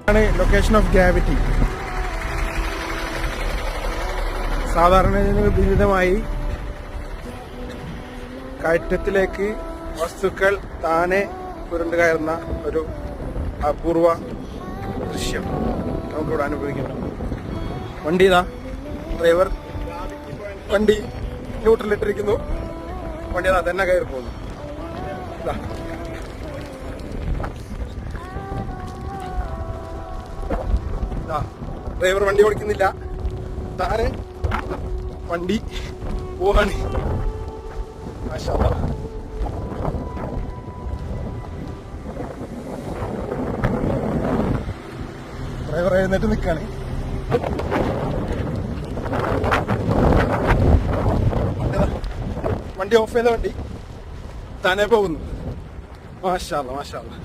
ആണ് location of gravity. സാധാരണ വിപരീതമായി കയറ്റത്തിലേക്ക് വസ്തുക്കൾ താനെ പുരണ്ടു കയറുന്ന ഒരു അപൂർവ ദൃശ്യം നമുക്കിവിടെ അനുഭവിക്കുന്നു. വണ്ടി ഇതാ, ഡ്രൈവർ വണ്ടി ന്യൂട്രലിട്ടിരിക്കുന്നു. വണ്ടി അതാ തന്നെ കയറി പോകുന്നു. ഡ്രൈവർ വണ്ടി ഓടിക്കുന്നില്ല, താനെ വണ്ടി പോവാണ്. ഡ്രൈവർ എഴുന്നേറ്റ് നിൽക്കാണ്. വണ്ടി ഓഫ് ചെയ്ത വണ്ടി താനെ പോകുന്നു. മാഷാ അല്ലാ, മാഷാ അല്ലാ.